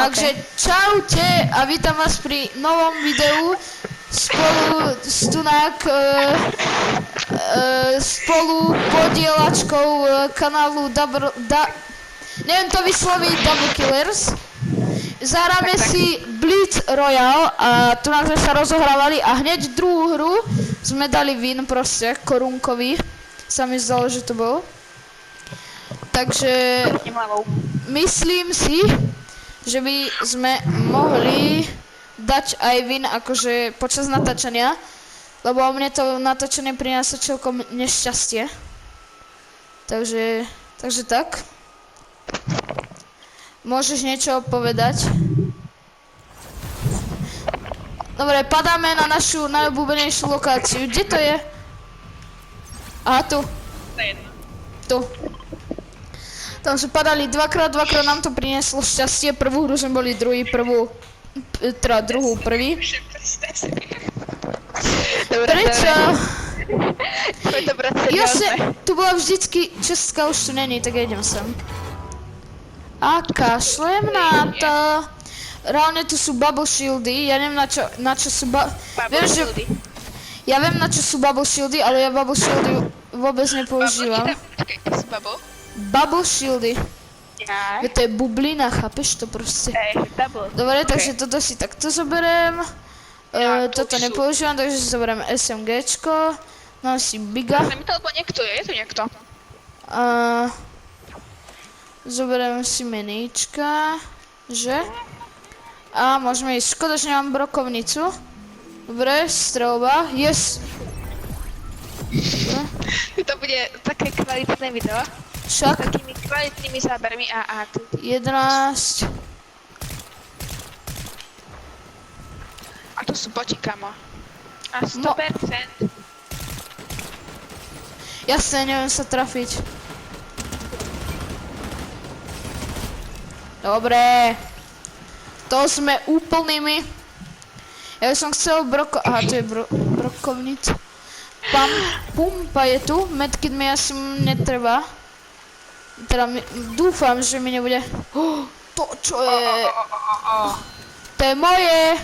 Takže čaute a vítam vás pri novom videu spolu s Tunák spolu podielačkou kanálu neviem to vysloviť, Double Killers. Zahráme si Blitz Royale a tu nás sme sa rozohrávali a hneď druhú hru sme dali win proste, korunkový. Sa mi zdalo, že to bol. Takže myslím si, že by sme mohli dať aj win akože počas natáčania, lebo mne to natáčanie prináša celkom nešťastie. Takže tak. Môžeš niečo povedať? Dobre, padáme na našu najobľúbenejšiu lokáciu. Kde to je? Aha, tu. Tu. Tam sme padali dvakrát nám to prinieslo šťastie. Prvú hru sme boli druhú prvý. Prečo? Tu bola vždycky česká, už tu není, tak idem sem. A kašlem na to. Reálne tu sú bubble shieldy, ja neviem na čo sú ja viem na čo sú bubble shieldy, ale ja bubble shieldy vôbec nepoužívam. Bubble shieldy. To je bublina, chápeš to proste? Dobre, takže toto si takto zoberiem. Toto nepoužívam, takže si zoberiem SMGčko. No si biga. Je tu niekto? Zoberiem si meníčka. Že? A môžeme ísť. Škoda, že nemám brokovnicu. Dobre, strelba. Yes! To bude také kvalitné video. Však? Takými kvalitnými zábermi a tu. 11. A tu sú boti, kamo. A 100%. Jasne, neviem sa trafiť. Dobre. To sme úplnými. Ja by som chcel aha, to je brokovnica. Pumpa je tu, medkit mi asi netreba. Teda dúfam, že mi nebude. To čo je? To je moje.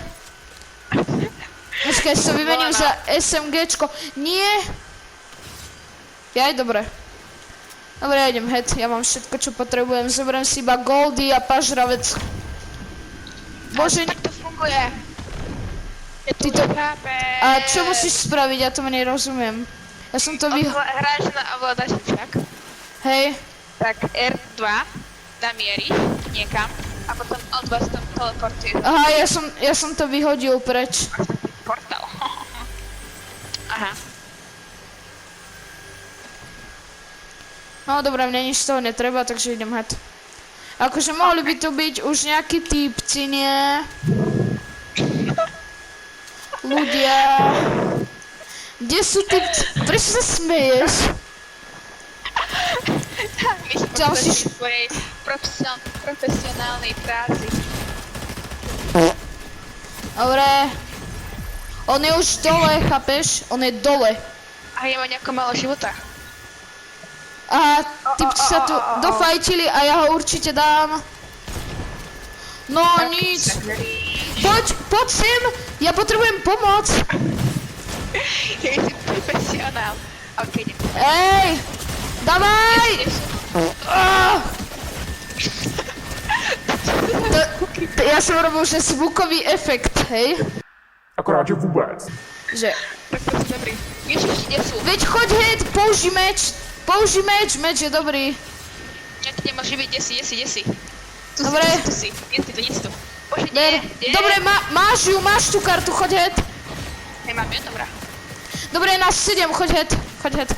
Počkaj, si to vymením za SMGčko. Nie. Jaj, dobre. Dobre, ja idem head, ja mám všetko, čo potrebujem. Zoberiem si iba goldy a pažravec. Bože, tak to funguje. A čo musíš spraviť? Ja tomu nerozumiem. Ja som to Hráš na ovládači, však? Hej. Tak R2 namieríš niekam a potom L2 sa tam teleportuje. Aha, ja som to vyhodil preč. Portál. Aha. No dobré, mne nič z toho netreba, takže idem head. Akože mohli by tu byť už nejakí týpci, nie? Ľudia. Kde sú týpci? Prečo sa smeješ? Myšľam svojej profesionálnej práci. Dobre. On je už dole, chápeš? On je dole. A ja mám nejako malo života. A typci sa tu dofajčili a ja ho určite dám. No nič. Poď sem, ja potrebujem pomoc. Ja som profesionál. Ok, idem. Ej, dávaj. Ja som robil, že zvukový efekt, hej? Akorát, že vôbec. Že? Tak to sú dobrý. Ježiš, kde sú? Veď choď head, použij meč je dobrý. Čak, nemáš živiť, kde si? Dobre. Tu si. Nie si tu. Bože, nie. Dobre, máš tú kartu, choď head. Nemám ju, dobrá. Dobre, nás 7, choď head. Choď head.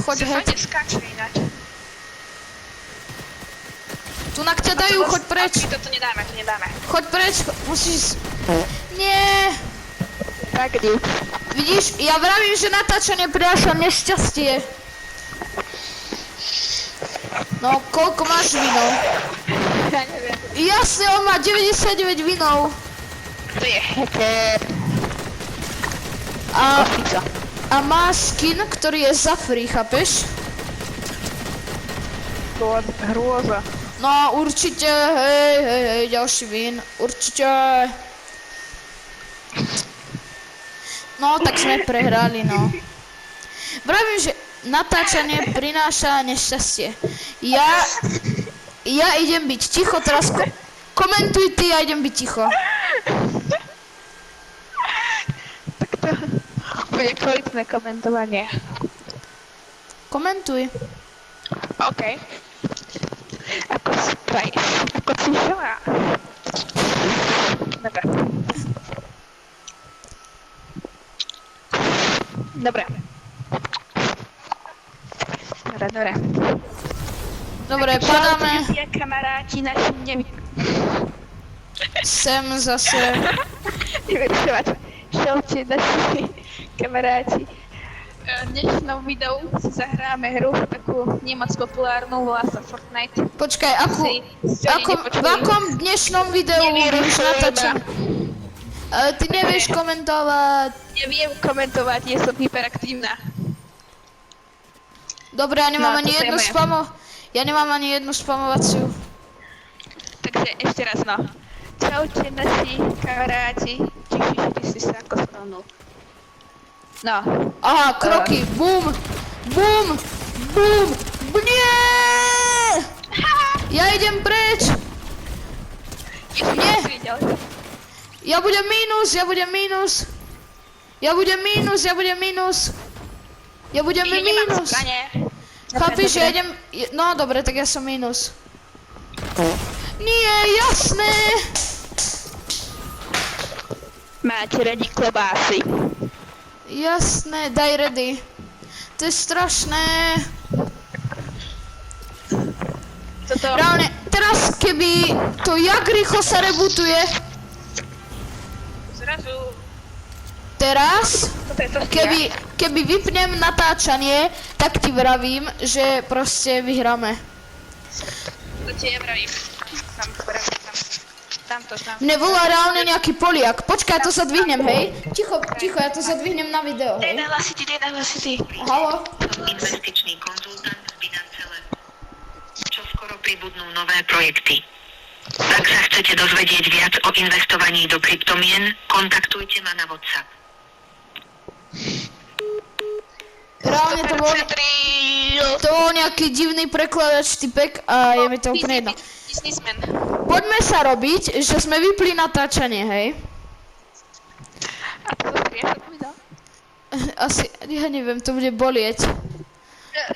Fajne skáče ináč. Tunak ťa dajú, choď preč. To nedáme. Choď preč, musíš... Nie. Tak, idú. Vidíš, ja vravím, že natáčanie prináša nešťastie. No, koľko máš vinov? Ja neviem. Jasne, on má 99 vinov. To je hacker. A má skin, ktorý je za free, chápeš? Hrôza. No určite, hej, ďalší vín, určite. No, tak sme prehrali, no. Vravím, že natáčanie prináša nešťastie. Ja idem byť ticho, teraz komentuj ty, ja idem byť ticho. Tak to bude kvalitné komentovanie. Komentuj. OK. Ako si prajíš? Ako si žila? Dobre. Dobre. Dobre. Dobre, padáme Ja kamaráti naši sem zase. nevyrušovať. Čaute naši kamaráti. V dnešnom videu si zahráme hru takú nemoc populárnu, volá sa Fortnite. Počkaj, v nepočuli. akom dnešnom videu už natáčam? Ale ty nevieš komentovať. Neviem komentovať, nie som hyperaktívna. Dobre, ja nemám No, ani to jednu je moja. Ja nemám ani jednu spamovaciu. Takže ešte raz, no. Čaute naši kamaráti. Čiže si sa ako spravnul. No. Aha, kroky, bum, bum, bum, nie! Ja idem preč! Nie. Ja budem mínus, ja budem mínus. Ja budem mínus, ja budem mínus. Ja budem mínus. Chápiš, že ja idem... No dobre, tak ja som mínus. Nie, jasné! Máte radi klobásy. Jasné, daj ready. To je strašné. Toto... Reálne, teraz keby to jak rýchlo sa rebootuje, Zrazu... teraz, Toto je to keby vypnem natáčanie, tak ti vravím, že proste vyhráme. To ti ja vravím. Tamto. Mne volá reálne nejaký Poliak. Počkaj, ja to zadvihnem, hej? Ticho, ja to zadvihnem na video, hej? Dej hlasity. Halo? Investičný konzultant z Financele. Čo skoro pribudnú nové projekty. Ak sa chcete dozvedieť viac o investovaní do kryptomien, kontaktujte ma na WhatsApp. Reálne to bol nejaký divný prekladač typek a je mi to úplne jedno. Businessman. Poďme sa robiť, že sme vypli natáčanie, hej? A to zastrieš od videa? Asi, ja neviem, to bude bolieť.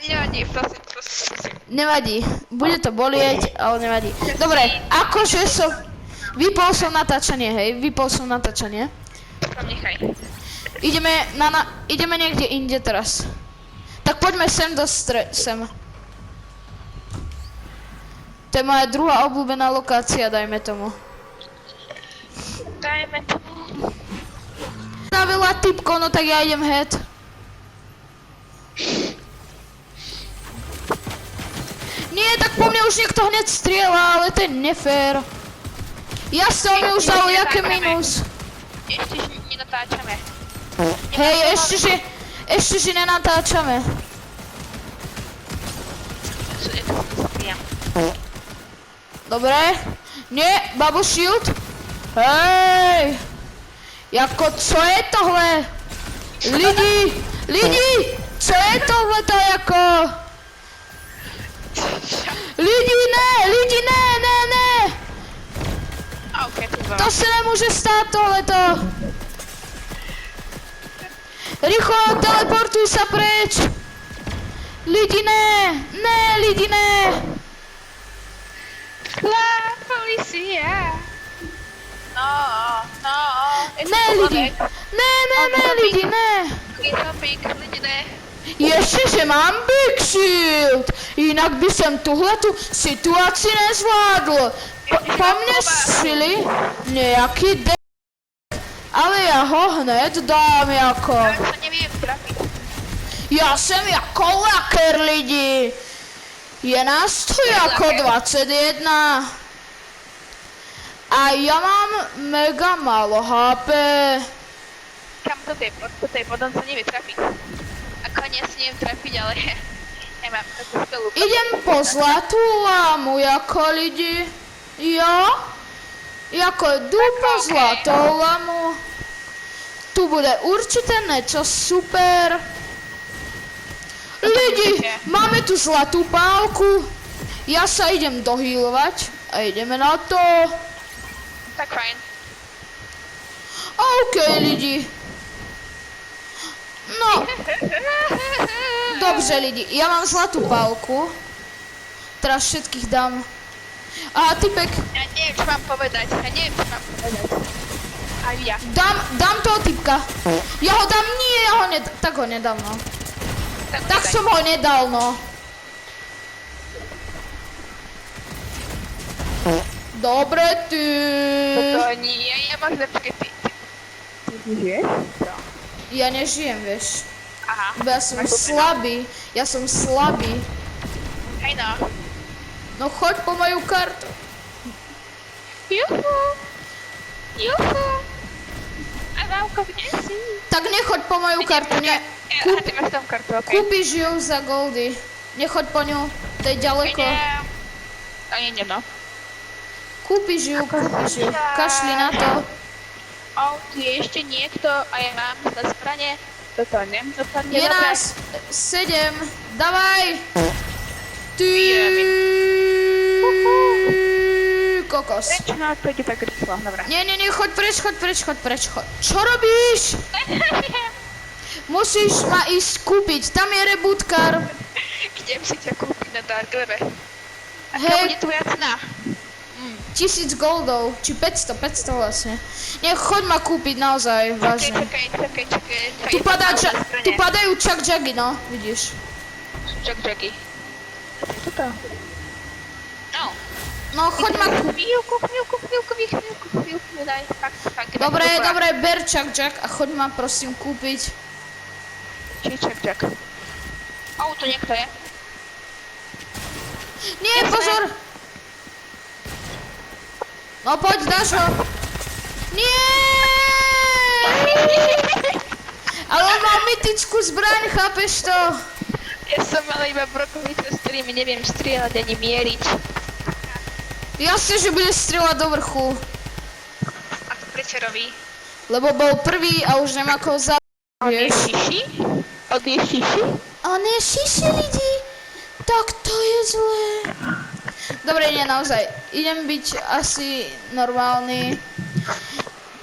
Nevadí, prosím. Nevadí, bude to bolieť, ale nevadí. Dobre, akože som... Vypol som natáčanie, hej? Vypol som natáčanie. Tam nechaj. Ideme niekde inde teraz. Tak poďme sem sem. To je moja druhá obľúbená lokácia, dajme tomu. Na veľa typkov, no tak ja idem head. Nie, tak po mne už niekto hneď strieľa, ale to je nefér. Jasne, on mi už dal jaké minus. Ešte nenatáčame. Hej, ešte že nenatáčame. Dobre. Nie, Bubble Shield. Hej. Jako, co je tohle? Lidi, co je tohle to jako? Lidi, ne. To se nemůže stát tohleto. Rychlo, teleportuj sa preč. Lidi, ne. La policia. No. Ne, lidi. Ne, lidi, ne. Lidi, ne. Ještě, že mám Big Shield. Jinak by jsem tuhletu situaci nezvládl. Po mne šili nejaký ale ja ho hned dám jako. Ja sa neviem trafiť. Ja jsem jako laker lidi. Je nás tu jako 21. A ja mám mega málo HP. Kam to je? Potom sa nevie trafiť. Ako nie sa neviem trafiť, ale ja nemám takú skvelú. Idem po zlatú lámu, ako lidi. Jo? Jako jdu po zlatou lamu. Tu bude určite niečo super. Lidi, máme tu zlatú pálku. Ja sa idem dohýlovať a ideme na to. Tak fajn. OK, lidi. No, dobře, lidi, ja mám zlatú pálku. Teraz všetkých dám. A typek, Ja neviem, čo mám povedať. Aj ja. dám toho typka. Ja ho dám, nie, ja ho nedám, tak ho nedám, no. Tak daj. som ho nedal, no. Dobre, ty. To nie, ja možno počkej, ty žiješ? Ja nežijem, vieš. Aha. Lebo ja som slabý. Ja som slabý. Hej no. No choď po moju kartu. Juhu. Juhu. A náukovne si. Tak nechoď po moju kartu, ne. Aha, ty máš tam kartu, okej. Kúpiš ju za goldy. Nechoď po ňu, to je ďaleko. Nie, no. Kúpiš ju. Kašli na to. Tu je ešte niekto a ja mám za zbranie. Toto dopadne Je dobre. nás 7. Davaj. Ty. Kokos. Prečo to ide tak rýchlo? Dobre. Nie, choď preč. Čo robíš? Musíš ma ísť kúpiť, tam je rebootkar. Idem si ťa kúpiť na Dark Webe. A to Hej. bude tvoja cena. 1000 goldov, či 500 vlastne. Nie, choď ma kúpiť naozaj, vážne. Čakaj. Tu padajú čak-jagy, no, vidíš. Jacky. Toto. No. No, choď ma kúpiť. Chvíľku, daj. Tak. Dobre, ber čak-jak a choď ma prosím kúpiť. Či Jack. Tu niekto je. Nie, pozor! No poď, dáš ho. Nie! Ale on mal mytickú zbraň, chápeš to? Ja som mala iba brokovice, s ktorými neviem strieľať ani mieriť. Jasne, že bude strieľať do vrchu. A to prečo robí? Lebo bol prvý a už nemá koho zabiť, On je vieš? šiši? On je šiši? On je šiši, lidi. Tak to je zlé. Dobre, nie, naozaj. Idem byť asi normálny.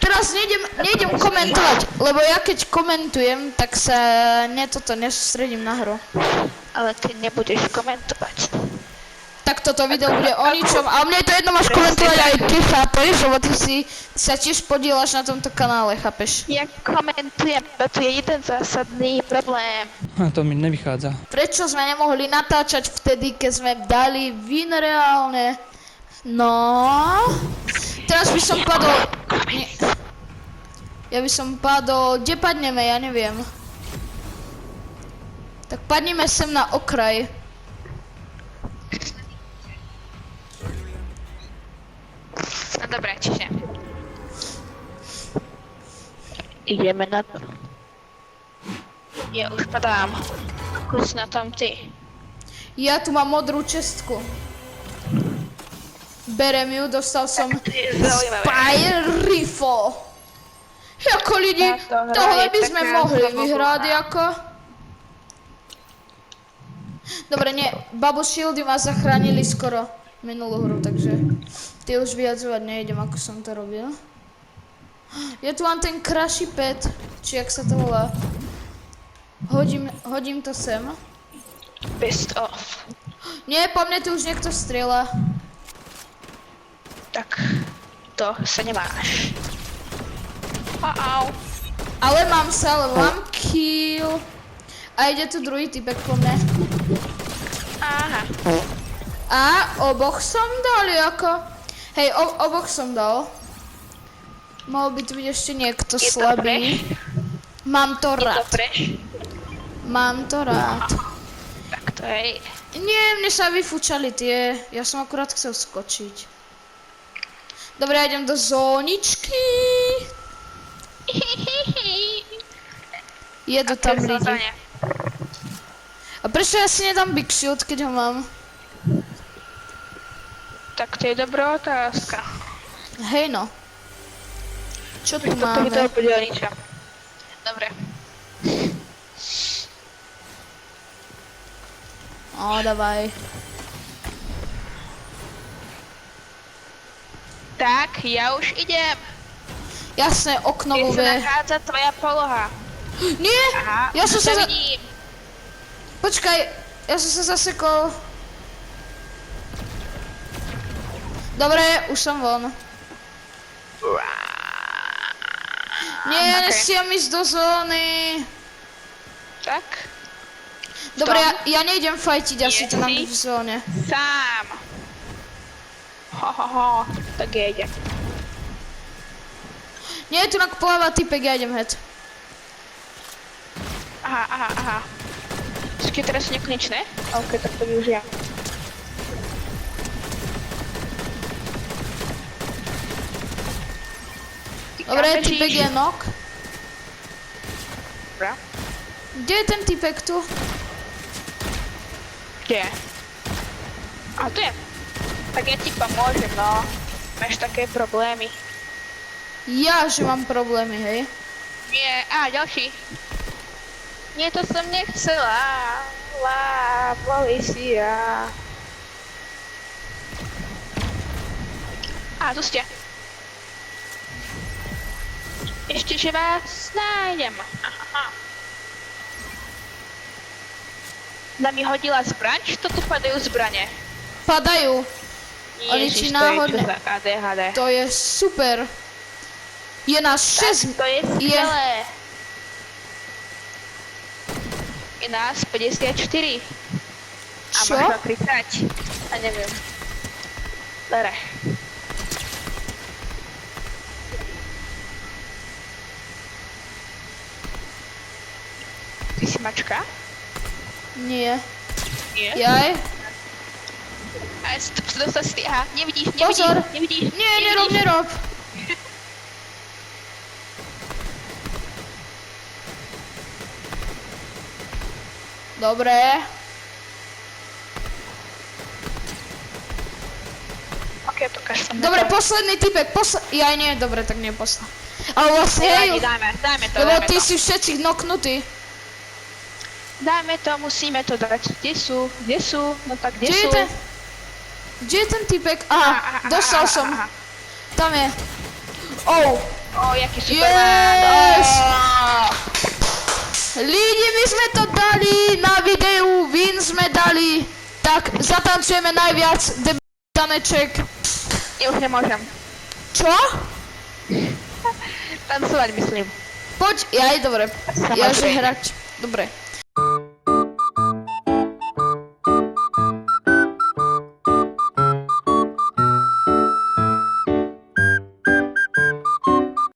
Teraz nejdem komentovať, lebo ja keď komentujem, tak sa nesústredím na hru. Ale ty nebudeš komentovať. Tak toto video bude o ničom a mne je to jedno, máš komentovať aj ty, chápeš? Lebo ty sa tiež podieľaš na tomto kanále, chápeš? Ja komentujem, to je jeden zásadný problém. To mi nevychádza. Prečo sme nemohli natáčať vtedy, keď sme dali win reálne? No... Teraz by som padol... Nie. Ja by som padol... Kde padneme? Ja neviem. Tak padneme sem na okraj. No dobré, čiže... Ideme na to. Ja už padám. Kus na tom ty. Ja tu mám modrú čestku. Berem ju, dostal som To je zaujímavé. Spire Rifle. Jako lidi, Táto hra tohle je by sme taká mohli slobodná. vyhrať ako. Dobre, nie, Bubble Shieldy ma zachránili skoro minulú hru, takže ty už vyjadzovať nejdem, ako som to robil. Ja tu mám ten Crashy Pet, či jak sa to volá. Hodím to sem. Best of. Nie, po mne tu už niekto strieľa. Tak, to sa nemáš. Au. Ale mám kill. A ide tu druhý typek po mne. Aha. A oboch som dal, ako. Hej, oboch som dal. Mohol by tu byť ešte niekto Je to slabý. Mám to Je to rád. fresh? Mám to rád. Tak to je... Nie, mne sa vyfúčali tie. Ja som akurát chcel skočiť. Dobre, ja idem do zóničky. Jedu tam lidi. A prečo ja si nedám Big Shield, keď ho mám? Tak to je dobrá otázka. Hej no. Čo tu Toto máme? video bude o ničom. Dobre. Dávaj. Tak, ja už idem. Jasné, okno Kde sa bude. nachádza tvoja poloha? Nie! Aha, Ja som už sa ťa za... vidím. Počkaj, ja som sa zasekol. Dobre, už som von. Nie, Okay. nestiam ísť do zóny. Tak, Dobre, Tom? ja nejdem fajtiť asi to na si? v zóne. sám. Ho, tak ja idem. Nie, tu pláva typek, ja idem head. Aha. Počkej, teraz sú nekonečné? OK, tak to využijem. Dobre, Kam bežíš? typek je knock. Dobre. Kde je ten typek tu? Kde je? A tu je. Tak ja ti pomôžem, no. Máš také problémy. Ja, že mám problémy, hej. Nie, ďalší. Nie, to som nechcela. Policia. Tu ste. Ešte, že vás nájdem. Aha. Ona mi hodila zbraň, či to tu padajú zbrane? Padajú. Oni Ježiš, ti to je náhodne- čo za ADHD. To je super. Je nás 6. To je skvelé. Je nás 54. A Čo? možno 30. A neviem. Dobre. Ty si mačka? Nie. Nie. Jaj? A dostal si ty, aha, nevidíš. Pozor. Nevidíš. Nie, nerob. Dobre. Ok, pokáž sa. Dobre, posledný typek, Jaj, nie, dobre, tak nie posledný. Ale vlastne, hej, Dáme to, lebo dáme ty to. si všetci knoknutí. Dáme to, musíme to dať. Kde sú? No tak kde Kde je sú? ten? Kde je ten typek? Aha, dostal som. aha. Tam je. Oh, Jaký Superman. yes! Oh. Lidi, my sme to dali na videu, win sme dali. Tak, zatancujeme najviac taneček. Ja už nemôžem. Čo? Tancovať, myslím. Poď, dobre. Ja že Samozrejme. hrať. Dobre.